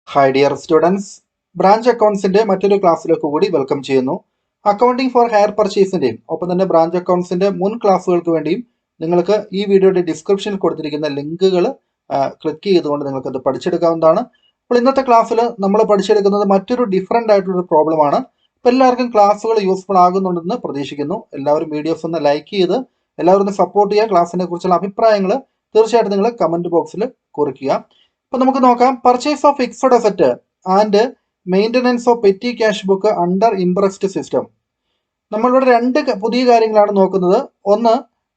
Hi dear students, branch അക്കൗണ്ട്സിന്റെ മറ്റൊരു ക്ലാസ്സിലേക്ക് കൂടി വെൽക്കം ചെയ്യുന്നു. അക്കൗണ്ടിംഗ് ഫോർ ഹയർ പർച്ചേസിന്റെയും ഒപ്പം തന്നെ ബ്രാഞ്ച് അക്കൗണ്ട്സിന്റെ മുൻ ക്ലാസ്സുകൾക്ക് വേണ്ടിയും നിങ്ങൾക്ക് ഈ വീഡിയോയുടെ ഡിസ്ക്രിപ്ഷനിൽ കൊടുത്തിരിക്കുന്ന ലിങ്കുകൾ ക്ലിക്ക് ചെയ്തുകൊണ്ട് നിങ്ങൾക്ക് അത് പഠിച്ചെടുക്കാവുന്നതാണ്. അപ്പോൾ ഇന്നത്തെ ക്ലാസ്സിൽ നമ്മൾ പഠിച്ചെടുക്കുന്നത് മറ്റൊരു ഡിഫറെൻ്റ് ആയിട്ടുള്ള ഒരു പ്രോബ്ലമാണ്. അപ്പോൾ എല്ലാവർക്കും ക്ലാസ്സുകൾ യൂസ്ഫുൾ ആകുന്നുണ്ടെന്ന് പ്രതീക്ഷിക്കുന്നു. എല്ലാവരും വീഡിയോസ് ഒന്ന് ലൈക്ക് ചെയ്ത് എല്ലാവരും ഒന്ന് സപ്പോർട്ട് ചെയ്യുക. ക്ലാസ്സിനെ കുറിച്ചുള്ള അഭിപ്രായങ്ങൾ തീർച്ചയായിട്ടും നിങ്ങൾ കമന്റ് ബോക്സിൽ കുറിക്കുക. അപ്പൊ നമുക്ക് നോക്കാം. Purchase of fixed asset and maintenance of petty cash book under imprest system. നമ്മളിവിടെ രണ്ട് പുതിയ കാര്യങ്ങളാണ് നോക്കുന്നത്. ഒന്ന്,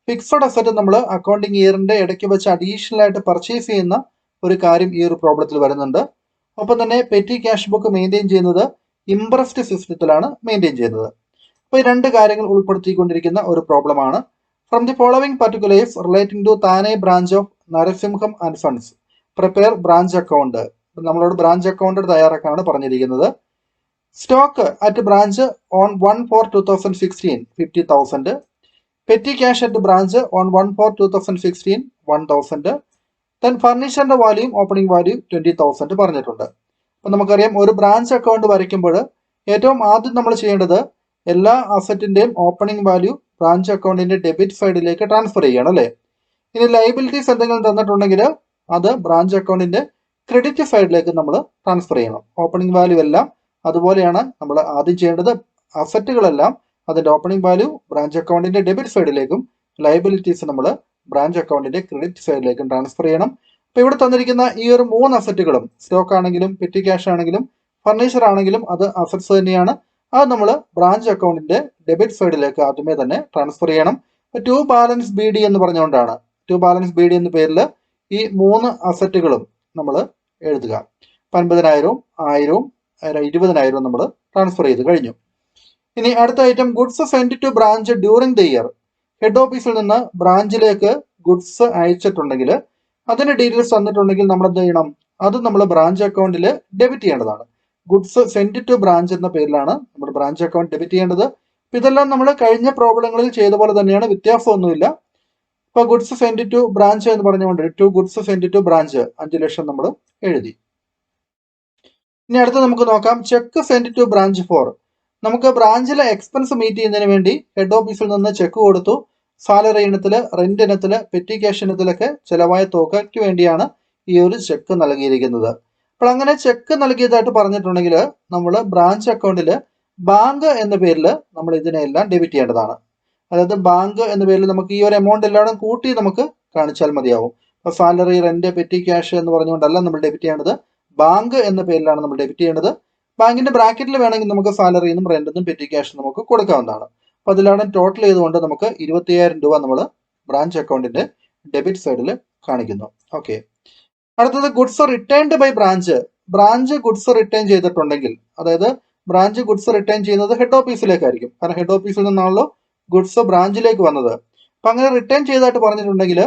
ഫിക്സഡ് അസറ്റ് നമ്മൾ അക്കൗണ്ടിങ് ഇയറിന്റെ ഇടയ്ക്ക് വെച്ച് അഡീഷണൽ ആയിട്ട് പർച്ചേസ് ചെയ്യുന്ന ഒരു കാര്യം ഈ ഒരു പ്രോബ്ലത്തിൽ വരുന്നുണ്ട്. ഒപ്പം തന്നെ പെറ്റി ക്യാഷ് ബുക്ക് മെയിൻറ്റെയിൻ ചെയ്യുന്നത് ഇംപ്രസ്റ്റ് സിസ്റ്റത്തിലാണ് മെയിൻറ്റെയിൻ ചെയ്യുന്നത്. അപ്പോൾ ഈ രണ്ട് കാര്യങ്ങൾ ഉൾപ്പെടുത്തിക്കൊണ്ടിരിക്കുന്ന ഒരു പ്രോബ്ലമാണ്. From the following particulars relating to Thane branch of Narasimham and funds prepare branch account. നമ്മളോട് ബ്രാഞ്ച് അക്കൗണ്ട് തയ്യാറാക്കാനാണ് പറഞ്ഞിരിക്കുന്നത്. Stock at branch on 1/4/2016 50,000. Petty cash at branch on 1/4/2016 1,000. Then ഫർണിച്ചറിന്റെ വാല്യൂം ഓപ്പണിംഗ് വാല്യൂ 20,000 പറഞ്ഞിട്ടുണ്ട്. അപ്പം നമുക്കറിയാം, ഒരു ബ്രാഞ്ച് അക്കൗണ്ട് വരയ്ക്കുമ്പോൾ ഏറ്റവും ആദ്യം നമ്മൾ ചെയ്യേണ്ടത് എല്ലാ അസറ്റിന്റെയും ഓപ്പണിംഗ് വാല്യൂ ബ്രാഞ്ച് അക്കൗണ്ടിന്റെ ഡെബിറ്റ് സൈഡിലേക്ക് ട്രാൻസ്ഫർ ചെയ്യണം അല്ലേ. ഇനി ലയബിലിറ്റീസ് എന്തെങ്കിലും തന്നിട്ടുണ്ടെങ്കിൽ അത് ബ്രാഞ്ച് അക്കൗണ്ടിന്റെ ക്രെഡിറ്റ് സൈഡിലേക്ക് നമ്മൾ ട്രാൻസ്ഫർ ചെയ്യണം. ഓപ്പണിംഗ് വാല്യൂ എല്ലാം അതുപോലെയാണ് നമ്മൾ ആദ്യം ചെയ്യേണ്ടത്. അസറ്റുകളെല്ലാം അതിന്റെ ഓപ്പണിംഗ് വാല്യൂ ബ്രാഞ്ച് അക്കൗണ്ടിന്റെ ഡെബിറ്റ് സൈഡിലേക്കും ലയബിലിറ്റീസ് നമ്മൾ ബ്രാഞ്ച് അക്കൗണ്ടിന്റെ ക്രെഡിറ്റ് സൈഡിലേക്കും ട്രാൻസ്ഫർ ചെയ്യണം. അപ്പോൾ ഇവിടെ തന്നിരിക്കുന്ന ഈ ഒരു 3 അസറ്റുകളും, സ്റ്റോക്ക് ആണെങ്കിലും പെറ്റി ക്യാഷ് ആണെങ്കിലും ഫർണിച്ചർ ആണെങ്കിലും അത് അസറ്റ്സ് തന്നെയാണ്. അത് നമ്മൾ ബ്രാഞ്ച് അക്കൗണ്ടിന്റെ ഡെബിറ്റ് സൈഡിലേക്ക് ആദ്യമേ തന്നെ ട്രാൻസ്ഫർ ചെയ്യണം. ടു ബാലൻസ് ബി ഡി എന്ന് പറഞ്ഞുകൊണ്ടാണ് ടു ബാലൻസ് ബി ഡി എന്ന പേരിൽ ഈ 3 അസറ്റുകളും നമ്മൾ എഴുതുക. 50,000, 1000, 20,000 നമ്മൾ ട്രാൻസ്ഫർ ചെയ്ത് കഴിഞ്ഞു. ഇനി അടുത്ത item, goods send to branch during the year. Head ഓഫീസിൽ നിന്ന് ബ്രാഞ്ചിലേക്ക് ഗുഡ്സ് അയച്ചിട്ടുണ്ടെങ്കിൽ അതിന്റെ ഡീറ്റെയിൽസ് തന്നിട്ടുണ്ടെങ്കിൽ നമ്മൾ എന്ത് ചെയ്യണം? അത് നമ്മൾ ബ്രാഞ്ച് അക്കൗണ്ടിൽ ഡെബിറ്റ് ചെയ്യേണ്ടതാണ്. ഗുഡ്സ് സെൻഡ് ടു ബ്രാഞ്ച് എന്ന പേരിലാണ് നമ്മൾ ബ്രാഞ്ച് അക്കൗണ്ട് ഡെബിറ്റ് ചെയ്യേണ്ടത്. ഇതെല്ലാം നമ്മൾ കഴിഞ്ഞ പ്രോബ്ലങ്ങളിൽ ചെയ്ത പോലെ തന്നെയാണ്, വ്യത്യാസമൊന്നുമില്ല. ഇപ്പൊ ഗുഡ്സ് സെൻഡ് ടു ബ്രാഞ്ച് എന്ന് പറഞ്ഞുകൊണ്ട് to goods send to branch 5 ലക്ഷം നമ്മൾ എഴുതി. ഇനി അടുത്ത് നമുക്ക് നോക്കാം, cheque send to branch for. നമുക്ക് ബ്രാഞ്ചിലെ എക്സ്പെൻസ് മീറ്റ് ചെയ്യുന്നതിന് വേണ്ടി ഹെഡ് ഓഫീസിൽ നിന്ന് ചെക്ക് കൊടുത്തു. സാലറി ഇനത്തില്, റെന്റ് ഇനത്തില്, പെറ്റി ക്യാഷ് ഇനത്തിലൊക്കെ ചെലവായ തുകയ്ക്ക് വേണ്ടിയാണ് ഈ ഒരു ചെക്ക് നൽകിയിരിക്കുന്നത്. അപ്പോൾ അങ്ങനെ ചെക്ക് നൽകിയതായിട്ട് പറഞ്ഞിട്ടുണ്ടെങ്കിൽ നമ്മൾ ബ്രാഞ്ച് അക്കൗണ്ടിൽ ബാങ്ക് എന്ന പേരിൽ നമ്മൾ ഇതിനെല്ലാം ഡെബിറ്റ് ചെയ്യേണ്ടതാണ്. അതായത് ബാങ്ക് എന്ന പേരിൽ നമുക്ക് ഈ ഒരു എമൗണ്ട് എല്ലാം കൂട്ടി നമുക്ക് കാണിച്ചാൽ മതിയാവും. അപ്പോൾ സാലറി, റെന്റ്, പെറ്റി ക്യാഷ് എന്ന് പറഞ്ഞുകൊണ്ടല്ല നമ്മൾ ഡെബിറ്റ് ചെയ്യേണ്ടത്, ബാങ്ക് എന്ന പേരിലാണ് നമ്മൾ ഡെബിറ്റ് ചെയ്യേണ്ടത്. ബാങ്കിന്റെ ബ്രാക്കറ്റിൽ വേണമെങ്കിൽ നമുക്ക് സാലറിന്നും റെന്റിന്നും പെറ്റി ക്യാഷും നമുക്ക് കൊടുക്കാവുന്നതാണ്. അപ്പോൾ അതിലാണ് ടോട്ടൽ ചെയ്തുകൊണ്ട് നമുക്ക് 25,000 രൂപ നമ്മൾ ബ്രാഞ്ച് അക്കൗണ്ടിന്റെ ഡെബിറ്റ് സൈഡിൽ കാണിക്കുന്നു. ഓക്കെ. അടുത്തത്, goods returned by branch. Branch goods return ചെയ്തിട്ടുണ്ടെങ്കിൽ, അതായത് ബ്രാഞ്ച് ഗുഡ്സ് റിട്ടേൺ ചെയ്യുന്നത് ഹെഡ് ഓഫീസിലേക്കായിരിക്കും. കാരണം ഹെഡ് ഓഫീസിൽ നിന്നാണല്ലോ ഗുഡ്സ് ബ്രാഞ്ചിലേക്ക് വന്നത്. അപ്പൊ അങ്ങനെ റിട്ടേൺ ചെയ്തതായിട്ട് പറഞ്ഞിട്ടുണ്ടെങ്കിൽ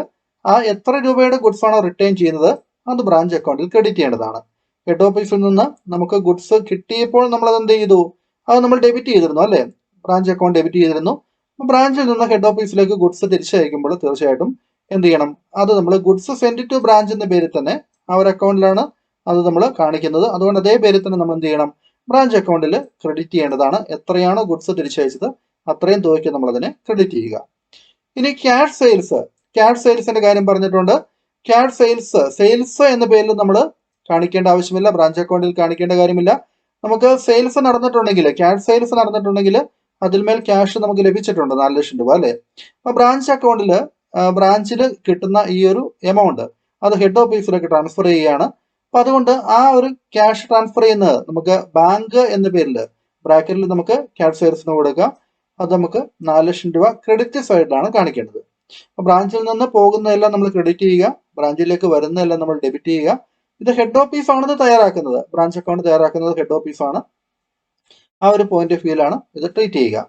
ആ എത്ര രൂപയുടെ ഗുഡ്സ് ആണോ റിട്ടേൺ ചെയ്യുന്നത് അത് ബ്രാഞ്ച് അക്കൗണ്ടിൽ ക്രെഡിറ്റ് ചെയ്യേണ്ടതാണ്. ഹെഡ് ഓഫീസിൽ നിന്ന് നമുക്ക് ഗുഡ്സ് കിട്ടിയപ്പോൾ നമ്മൾ അത് എന്ത് ചെയ്തു? അത് നമ്മൾ ഡെബിറ്റ് ചെയ്തിരുന്നു അല്ലേ? ബ്രാഞ്ച് അക്കൗണ്ട് ഡെബിറ്റ് ചെയ്തിരുന്നു. ബ്രാഞ്ചിൽ നിന്ന് ഹെഡ് ഓഫീസിലേക്ക് ഗുഡ്സ് തിരിച്ചയക്കുമ്പോൾ തീർച്ചയായിട്ടും എന്ത് ചെയ്യണം? അത് നമ്മൾ ഗുഡ്സ് സെൻഡ് ടു ബ്രാഞ്ച് എന്ന പേരിൽ തന്നെ ആ ഒരു അക്കൗണ്ടിലാണ് അത് നമ്മൾ കാണിക്കുന്നത്. അതുകൊണ്ട് അതേ പേരിൽ തന്നെ നമ്മൾ എന്ത് ചെയ്യണം? ബ്രാഞ്ച് അക്കൗണ്ടിൽ ക്രെഡിറ്റ് ചെയ്യേണ്ടതാണ്. എത്രയാണോ ഗുഡ്സ് തിരിച്ചയച്ചത് അത്രയും തുകയ്ക്ക് നമ്മൾ അതിനെ ക്രെഡിറ്റ് ചെയ്യുക. ഇനി ക്യാഷ് സെയിൽസ്. ക്യാഷ് സെയിൽസിന്റെ കാര്യം പറഞ്ഞിട്ടുണ്ട്. ക്യാഷ് സെയിൽസ് എന്ന പേരിൽ നമ്മൾ കാണിക്കേണ്ട ആവശ്യമില്ല, ബ്രാഞ്ച് അക്കൗണ്ടിൽ കാണിക്കേണ്ട കാര്യമില്ല. നമുക്ക് സെയിൽസ് നടന്നിട്ടുണ്ടെങ്കിൽ, ക്യാഷ് സെയിൽസ് നടന്നിട്ടുണ്ടെങ്കിൽ അതിന്മേൽ ക്യാഷ് നമുക്ക് ലഭിച്ചിട്ടുണ്ട് 4 ലക്ഷം രൂപ അല്ലേ. അപ്പൊ ബ്രാഞ്ച് അക്കൗണ്ടിൽ ബ്രാഞ്ചിൽ കിട്ടുന്ന ഈ ഒരു എമൗണ്ട് അത് ഹെഡ് ഓഫീസിലേക്ക് ട്രാൻസ്ഫർ ചെയ്യുകയാണ്. അപ്പൊ അതുകൊണ്ട് ആ ഒരു ക്യാഷ് ട്രാൻസ്ഫർ ചെയ്യുന്നത് നമുക്ക് ബാങ്ക് എന്ന പേരിൽ ബ്രാക്കറ്റിൽ നമുക്ക് ക്യാഷ് സെയിൽസിന് കൊടുക്കാം. അത് നമുക്ക് 4 ലക്ഷം രൂപ ക്രെഡിറ്റ് സൈഡിലാണ് കാണിക്കേണ്ടത്. അപ്പൊ ബ്രാഞ്ചിൽ നിന്ന് പോകുന്നതെല്ലാം നമ്മൾ ക്രെഡിറ്റ് ചെയ്യുക, ബ്രാഞ്ചിലേക്ക് വരുന്നതെല്ലാം നമ്മൾ ഡെബിറ്റ് ചെയ്യുക. ഇത് ഹെഡ് ഓഫീസ് ആണെന്ന് തയ്യാറാക്കുന്നത്, ബ്രാഞ്ച് അക്കൗണ്ട് തയ്യാറാക്കുന്നത് ഹെഡ് ഓഫീസ് ആണ്. ആ ഒരു പോയിന്റ് ഓഫ് വ്യൂലാണ് ഇത് ട്രീറ്റ് ചെയ്യുക.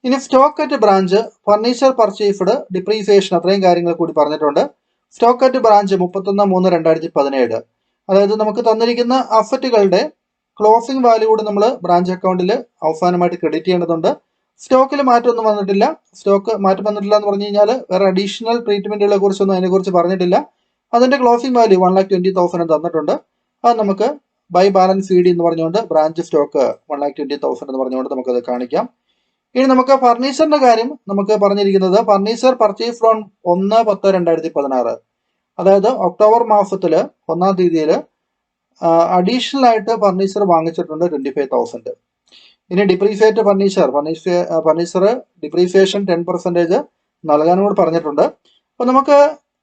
ഇനി stock at branch, furniture purchased, depreciation, അത്രയും കാര്യങ്ങൾ കൂടി പറഞ്ഞിട്ടുണ്ട്. Stock at branch 31/3/2017. അതായത് നമുക്ക് തന്നിരിക്കുന്ന അസറ്റുകളുടെ ക്ലോസിംഗ് വാല്യൂ കൂടി നമ്മൾ ബ്രാഞ്ച് അക്കൗണ്ടിൽ അവസാനമായിട്ട് ക്രെഡിറ്റ് ചെയ്യേണ്ടതുണ്ട്. സ്റ്റോക്കിൽ മാറ്റമൊന്നും വന്നിട്ടില്ല. സ്റ്റോക്ക് മാറ്റം വന്നിട്ടില്ല എന്ന് പറഞ്ഞു കഴിഞ്ഞാൽ വേറെ അഡീഷണൽ ട്രീറ്റ്മെന്റുകളെ കുറിച്ചൊന്നും അതിനെക്കുറിച്ച് പറഞ്ഞിട്ടില്ല. അതിന്റെ ക്ലോസിംഗ് വാല്യൂ 1,20,000 തന്നിട്ടുണ്ട്. അത് നമുക്ക് ബൈ ബാലൻസ് ഇ ഡി എന്ന് പറഞ്ഞുകൊണ്ട് ബ്രാഞ്ച് സ്റ്റോക്ക് 1,20,000 എന്ന് പറഞ്ഞുകൊണ്ട് നമുക്കത് കാണിക്കാം. ഇനി നമുക്ക് ഫർണിച്ചറിന്റെ കാര്യം നമുക്ക് പറഞ്ഞിരിക്കുന്നത് ഫർണിച്ചർ പർച്ചേസ് ഫ്രോം 1/10/2016, അതായത് ഒക്ടോബർ മാസത്തിൽ 1-ാം തീയതിയിൽ അഡീഷണൽ ആയിട്ട് ഫർണിച്ചർ വാങ്ങിച്ചിട്ടുണ്ട് 25,000. ഇനി ഡിപ്രീസിയേറ്റ് ഫർണിച്ചർ ഡിപ്രീസിയേഷൻ 10% നൽകാനും കൂടി പറഞ്ഞിട്ടുണ്ട്. അപ്പൊ നമുക്ക്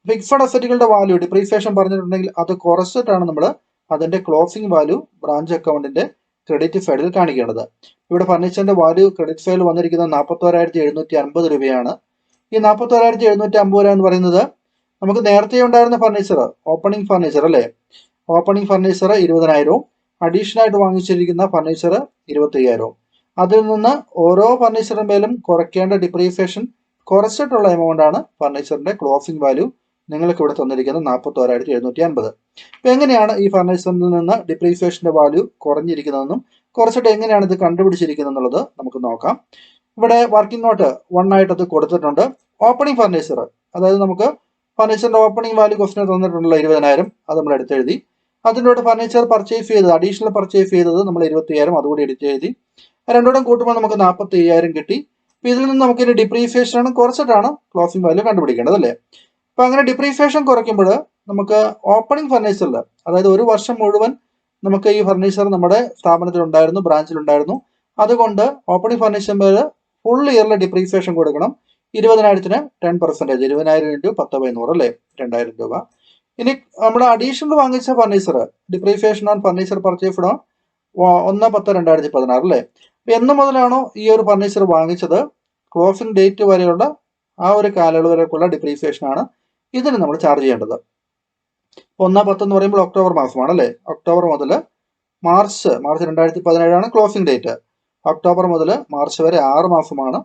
ഫിക്സഡ് അസറ്റുകളുടെ വാല്യൂ ഡിപ്രീസിയേഷൻ പറഞ്ഞിട്ടുണ്ടെങ്കിൽ അത് കുറച്ചിട്ടാണ് നമ്മൾ അതിന്റെ ക്ലോസിംഗ് വാല്യൂ ബ്രാഞ്ച് അക്കൗണ്ടിന്റെ ക്രെഡിറ്റ് സൈഡിൽ കാണിക്കേണ്ടത്. ഇവിടെ ഫർണിച്ചറിന്റെ വാല്യൂ ക്രെഡിറ്റ് സൈഡിൽ വന്നിരിക്കുന്നത് 41,750 രൂപയാണ്. ഈ 41,750 രൂപ എന്ന് പറയുന്നത് നമുക്ക് നേരത്തെ ഉണ്ടായിരുന്ന ഫർണിച്ചർ ഓപ്പണിംഗ് ഫർണിച്ചർ അല്ലേ, ഓപ്പണിംഗ് ഫർണിച്ചർ 20,000, അഡീഷണൽ ആയിട്ട് വാങ്ങിച്ചിരിക്കുന്ന ഫർണിച്ചർ 25,000. അതിൽ നിന്ന് ഓരോ ഫർണിച്ചറിന്മേലും കുറയ്ക്കേണ്ട ഡിപ്രീസിയേഷൻ കുറച്ചിട്ടുള്ള എമൗണ്ട് ആണ് ഫർണിച്ചറിന്റെ ക്ലോസിംഗ് വാല്യൂ നിങ്ങൾക്ക് ഇവിടെ തന്നിരിക്കുന്നത് 41,750. അപ്പൊ എങ്ങനെയാണ് ഈ ഫർണിച്ചറിൽ നിന്ന് ഡിപ്രീസിയേഷന്റെ വാല്യൂ കുറഞ്ഞിരിക്കുന്നതെന്നും കുറച്ചിട്ട് എങ്ങനെയാണ് ഇത് കണ്ടുപിടിച്ചിരിക്കുന്നത് എന്നുള്ളത് നമുക്ക് നോക്കാം. ഇവിടെ വർക്കിംഗ് നോട്ട് 1 ആയിട്ട് അത് കൊടുത്തിട്ടുണ്ട്. ഓപ്പണിംഗ് ഫർണിച്ചർ, അതായത് നമുക്ക് ഫർണിച്ചറിന്റെ ഓപ്പണിംഗ് വാല്യൂ ക്വസ്റ്റിന് തന്നിട്ടുണ്ടല്ലോ 20,000, അത് നമ്മൾ എടുത്തെഴുതി. അതിൻ്റെ കൂടെ ഫർണിച്ചർ പർച്ചേസ് ചെയ്തത് അഡീഷണൽ പർച്ചേസ് ചെയ്തത് നമ്മൾ 25,000 അതുകൂടി എടുത്തെഴുതി. രണ്ടോടും കൂട്ടുമ്പോൾ നമുക്ക് 45,000 കിട്ടി. അപ്പൊ ഇതിൽ നിന്ന് നമുക്ക് ഇനി ഡിപ്രീസിയേഷൻ കുറച്ചിട്ടാണ് ക്ലോസിംഗ് വാല്യൂ കണ്ടുപിടിക്കേണ്ടത് അല്ലേ. അപ്പൊ അങ്ങനെ ഡിപ്രീസിയേഷൻ കുറയ്ക്കുമ്പോൾ നമുക്ക് ഓപ്പണിംഗ് ഫർണിച്ചറിൽ, അതായത് ഒരു വർഷം മുഴുവൻ നമുക്ക് ഈ ഫർണിച്ചർ നമ്മുടെ സ്ഥാപനത്തിലുണ്ടായിരുന്നു, ബ്രാഞ്ചിലുണ്ടായിരുന്നു. അതുകൊണ്ട് ഓപ്പണിംഗ് ഫർണിച്ചറിൽ ഫുൾ ഇയറിലെ ഡിപ്രീസിയേഷൻ കൊടുക്കണം. 20,000-ന് 10%, 20,000 × 10/100 അല്ലേ, 2,000 രൂപ. ഇനി നമ്മൾ അഡീഷണൽ വാങ്ങിച്ച furniture depreciation on furniture purchased on 1/10/2016 അല്ലേ. എന്ന് മുതലാണോ ഈ ഒരു ഫർണിച്ചർ വാങ്ങിച്ചത് ക്ലോസിംഗ് ഡേറ്റ് വരെയുള്ള ആ ഒരു കാലയളവ് വരെയുള്ള ഡിപ്രീസിയേഷൻ ആണ് ഇതിന് നമ്മൾ ചാർജ് ചെയ്യേണ്ടത്. 1/10 എന്ന് പറയുമ്പോൾ ഒക്ടോബർ മാസമാണ് അല്ലേ. ഒക്ടോബർ മുതൽ മാർച്ച് 2017 ആണ് ക്ലോസിംഗ് ഡേറ്റ്. ഒക്ടോബർ മുതൽ മാർച്ച് വരെ 6 മാസമാണ്.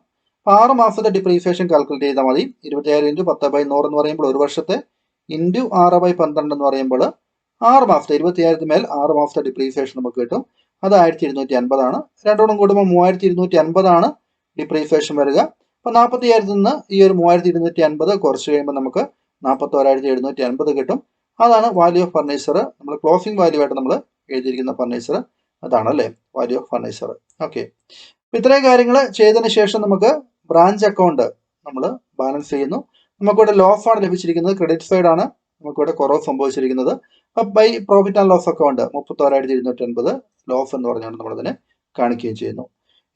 6 മാസത്തെ ഡിപ്രീസിയേഷൻ കാൽക്കുലേറ്റ് ചെയ്താൽ മതി. 20,000 × 10/100 എന്ന് പറയുമ്പോൾ ഒരു വർഷത്തെ ഇൻറ്റു 6/12 എന്ന് പറയുമ്പോൾ 6 മാസത്തെ 25,000 മേൽ 6 മാസത്തെ ഡിപ്രീസിയേഷൻ നമുക്ക് കിട്ടും. അത് 1,250 ആണ്. രണ്ടോടും കൂടുമ്പോൾ 3,250 ആണ് ഡിപ്രീസിയേഷൻ വരിക. അപ്പൊ 40,000 നിന്ന് ഈ ഒരു 3,250 കുറച്ച് കഴിയുമ്പോൾ നമുക്ക് 41,750 കിട്ടും. അതാണ് വാല്യൂ ഓഫ് ഫർണിച്ചർ. നമ്മൾ ക്ലോസിംഗ് വാല്യൂ ആയിട്ട് നമ്മൾ എഴുതിയിരിക്കുന്ന ഫർണിച്ചർ അതാണ് അല്ലേ, വാല്യൂ ഓഫ് ഫർണിച്ചർ. ഓക്കെ, അപ്പൊ ഇത്രയും കാര്യങ്ങൾ ചെയ്തതിന് ശേഷം നമുക്ക് ബ്രാഞ്ച് അക്കൗണ്ട് നമ്മൾ ബാലൻസ് ചെയ്യുന്നു. നമുക്കിവിടെ ലോസ് ആണ് ലഭിച്ചിരിക്കുന്നത്, ക്രെഡിറ്റ് സൈഡ് ആണ് നമുക്കിവിടെ കുറവ് സംഭവിച്ചിരിക്കുന്നത്. അപ്പൊ by profit and loss account 31,250 loss എന്ന് പറഞ്ഞുകൊണ്ട് നമ്മളതിനെ കാണിക്കുകയും ചെയ്യുന്നു.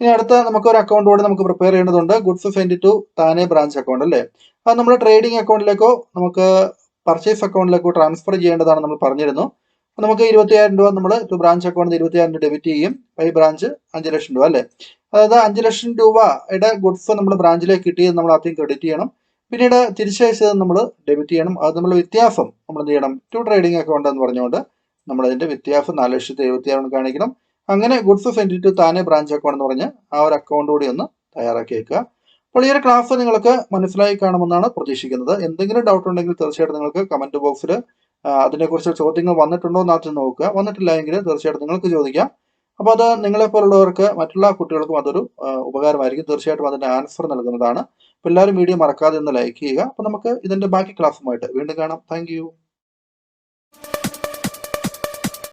ഇനി അടുത്ത നമുക്കൊരു അക്കൗണ്ട് കൂടെ നമുക്ക് പ്രിപ്പയർ ചെയ്യേണ്ടതുണ്ട്, goods send to Thane branch account അല്ലേ. അത് നമ്മൾ ട്രേഡിംഗ് അക്കൗണ്ടിലേക്കോ നമുക്ക് പർച്ചേസ് അക്കൗണ്ടിലേക്കോ ട്രാൻസ്ഫർ ചെയ്യേണ്ടതാണ് നമ്മൾ പറഞ്ഞിരുന്നു. അപ്പൊ നമുക്ക് 20,000 രൂപ നമ്മൾ ടു ബ്രാഞ്ച് അക്കൗണ്ട് 20,000 ഡെബിറ്റ് ചെയ്യും. ബൈ ബ്രാഞ്ച് 5 ലക്ഷം രൂപ അല്ലേ. അതായത് 5 ലക്ഷം രൂപയുടെ ഗുഡ്സ് നമ്മൾ ബ്രാഞ്ചിലേക്ക് കിട്ടിയത് നമ്മൾ ആദ്യം ക്രെഡിറ്റ് ചെയ്യണം, പിന്നീട് തിരിച്ചയച്ചത് നമ്മൾ ഡെബിറ്റ് ചെയ്യണം. അത് നമ്മൾ വ്യത്യാസം നമ്മൾ എന്ത് ചെയ്യണം, ടു ട്രേഡിംഗ് അക്കൗണ്ട് എന്ന് പറഞ്ഞുകൊണ്ട് നമ്മൾ അതിന്റെ വ്യത്യാസം 4,70,000 കാണിക്കണം. അങ്ങനെ goods send to Thane branch account എന്ന് പറഞ്ഞ് ആ ഒരു അക്കൗണ്ട് കൂടി ഒന്ന് തയ്യാറാക്കി വെക്കുക. അപ്പോൾ ഈ ഒരു ക്ലാസ് നിങ്ങൾക്ക് മനസ്സിലായി കാണുമെന്നാണ് പ്രതീക്ഷിക്കുന്നത്. എന്തെങ്കിലും ഡൗട്ട് ഉണ്ടെങ്കിൽ തീർച്ചയായിട്ടും നിങ്ങൾക്ക് കമന്റ് ബോക്സിൽ അതിനെക്കുറിച്ച് ചോദ്യങ്ങൾ വന്നിട്ടുണ്ടോ എന്ന് ആദ്യം നോക്കുക. വന്നിട്ടില്ല എങ്കിൽ തീർച്ചയായിട്ടും നിങ്ങൾക്ക് ചോദിക്കാം. അപ്പോൾ അത് നിങ്ങളെപ്പോലുള്ളവർക്ക് മറ്റുള്ള കുട്ടികൾക്കും അതൊരു ഉപകാരമായിരിക്കും. തീർച്ചയായിട്ടും അതിന്റെ ആൻസർ നൽകുന്നതാണ്. അപ്പോൾ എല്ലാവരും വീഡിയോ മറക്കാതെ ഒന്ന് ലൈക്ക് ചെയ്യുക. അപ്പോൾ നമുക്ക് ഇതിന്റെ ബാക്കി ക്ലാസ്സുമായിട്ട് വീണ്ടും കാണാം. താങ്ക്